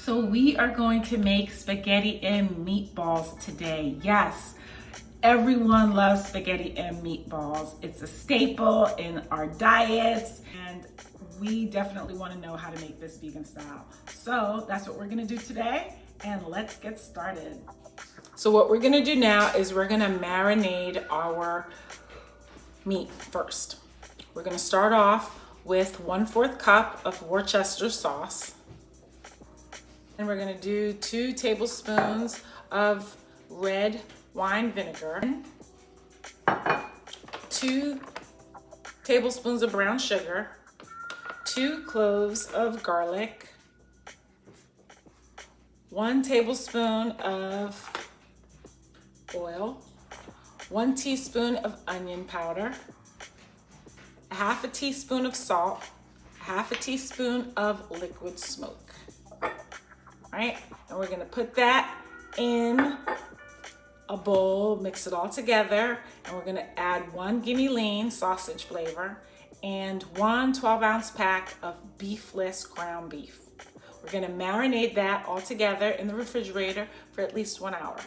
So we are going to make spaghetti and meatballs today. Yes, everyone loves spaghetti and meatballs. It's a staple in our diets, and we definitely want to know how to make this vegan style. So that's what we're gonna do today, and let's get started. So what we're gonna do now is we're gonna marinate our meat first. We're gonna start off with 1/4 cup of Worcester sauce. And we're gonna do 2 tablespoons of red wine vinegar, 2 tablespoons of brown sugar, 2 cloves of garlic, 1 tablespoon of oil, 1 teaspoon of onion powder, 1/2 teaspoon of salt, 1/2 teaspoon of liquid smoke. Right, and we're gonna put that in a bowl, mix it all together, and we're gonna add 1 gimme lean sausage flavor and 1 12-ounce pack of beefless ground beef. We're gonna marinate that all together in the refrigerator for at least 1 hour.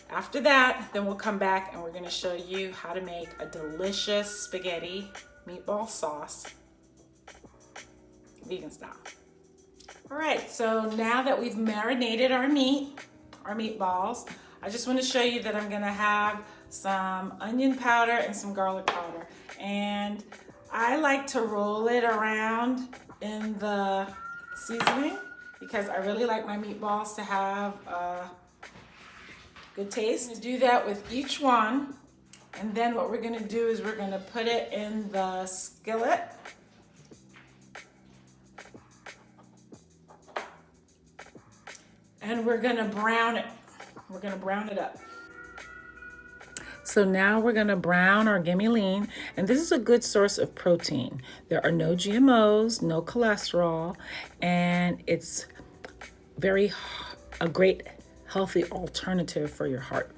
After that, then we'll come back and we're gonna show you how to make a delicious spaghetti meatball sauce, vegan style. All right, so now that we've marinated our meatballs, I just want to show you that I'm gonna have some onion powder and some garlic powder. And I like to roll it around in the seasoning because I really like my meatballs to have a good taste. I'm gonna do that with each one. And then what we're gonna do is we're gonna put it in the skillet. And we're gonna brown it. We're gonna brown it up. So now we're gonna brown our gimme lean, and this is a good source of protein. There are no GMOs, no cholesterol, and it's a great healthy alternative for your heart.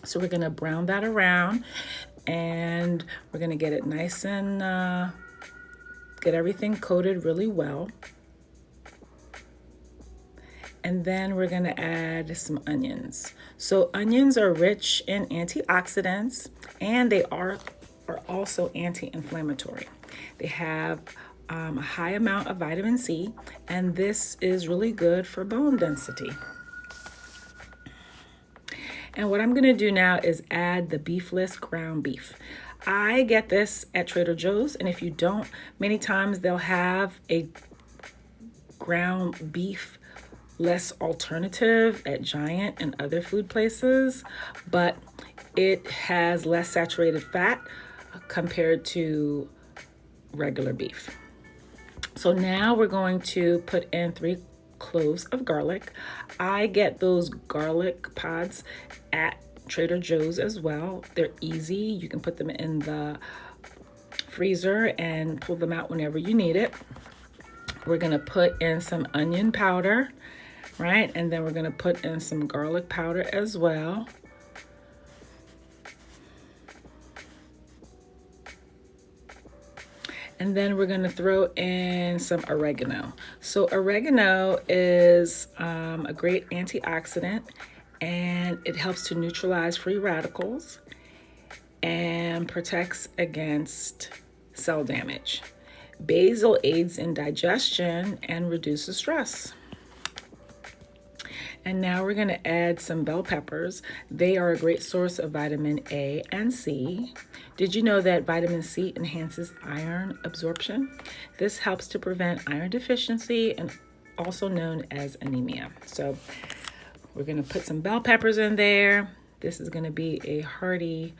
So we're gonna brown that around, and we're gonna get it nice and get everything coated really well. And then we're gonna add some onions. So onions are rich in antioxidants, and they are also anti-inflammatory. They have a high amount of vitamin C, and this is really good for bone density. And what I'm gonna do now is add the beefless ground beef. I get this at Trader Joe's, and if you don't, many times they'll have a ground beef less alternative at Giant and other food places, but it has less saturated fat compared to regular beef. So now we're going to put in 3 cloves of garlic. I get those garlic pods at Trader Joe's as well. They're easy. You can put them in the freezer and pull them out whenever you need it. We're gonna put in some onion powder, right? And then we're gonna put in some garlic powder as well. And then we're gonna throw in some oregano. So oregano is a great antioxidant, and it helps to neutralize free radicals and protects against cell damage. Basil aids in digestion and reduces stress. And now we're gonna add some bell peppers. They are a great source of vitamin A and C. Did you know that vitamin C enhances iron absorption? This helps to prevent iron deficiency, and also known as anemia. So we're gonna put some bell peppers in there. This is gonna be a hearty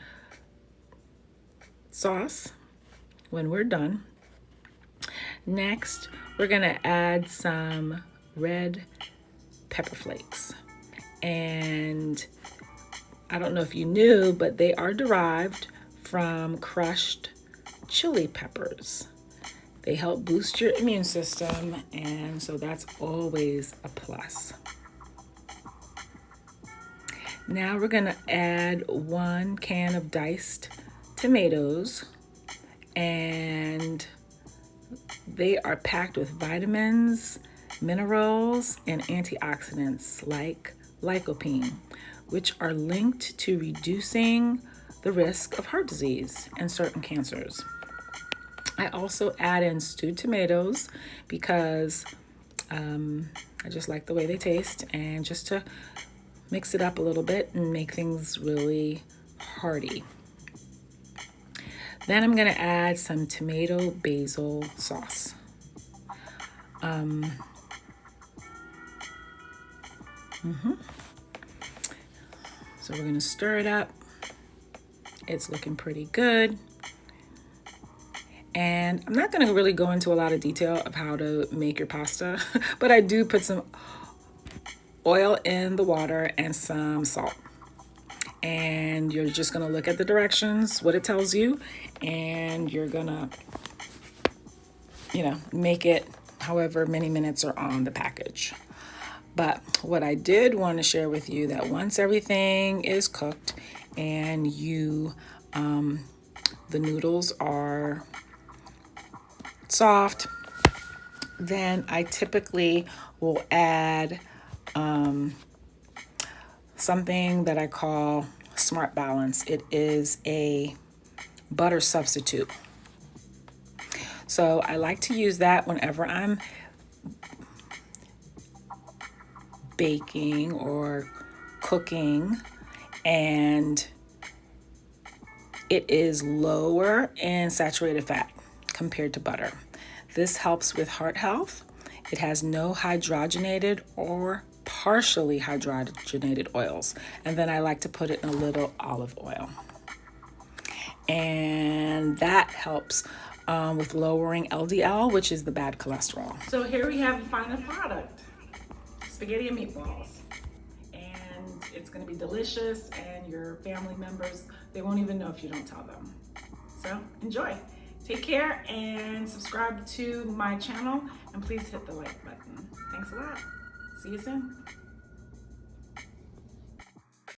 sauce when we're done. Next, we're gonna add some red pepper flakes. And I don't know if you knew, but they are derived from crushed chili peppers. They help boost your immune system, and so that's always a plus. Now we're gonna add 1 can of diced tomatoes, and they are packed with vitamins, minerals and antioxidants like lycopene, which are linked to reducing the risk of heart disease and certain cancers. I also add in stewed tomatoes because I just like the way they taste, and just to mix it up a little bit and make things really hearty. Then I'm going to add some tomato basil sauce. So we're going to stir it up. It's looking pretty good. And I'm not going to really go into a lot of detail of how to make your pasta, but I do put some oil in the water and some salt. And you're just going to look at the directions, what it tells you, and you're going to, make it however many minutes are on the package. But what I did want to share with you, that once everything is cooked and the noodles are soft, then I typically will add something that I call Smart Balance. It is a butter substitute. So I like to use that whenever I'm baking or cooking, and it is lower in saturated fat compared to butter. This helps with heart health. It has no hydrogenated or partially hydrogenated oils. And then I like to put it in a little olive oil. And that helps with lowering LDL, which is the bad cholesterol. So here we have the final product, spaghetti and meatballs. And it's gonna be delicious, and your family members, they won't even know if you don't tell them. So enjoy. Take care and subscribe to my channel, and please hit the like button. Thanks a lot. See you soon.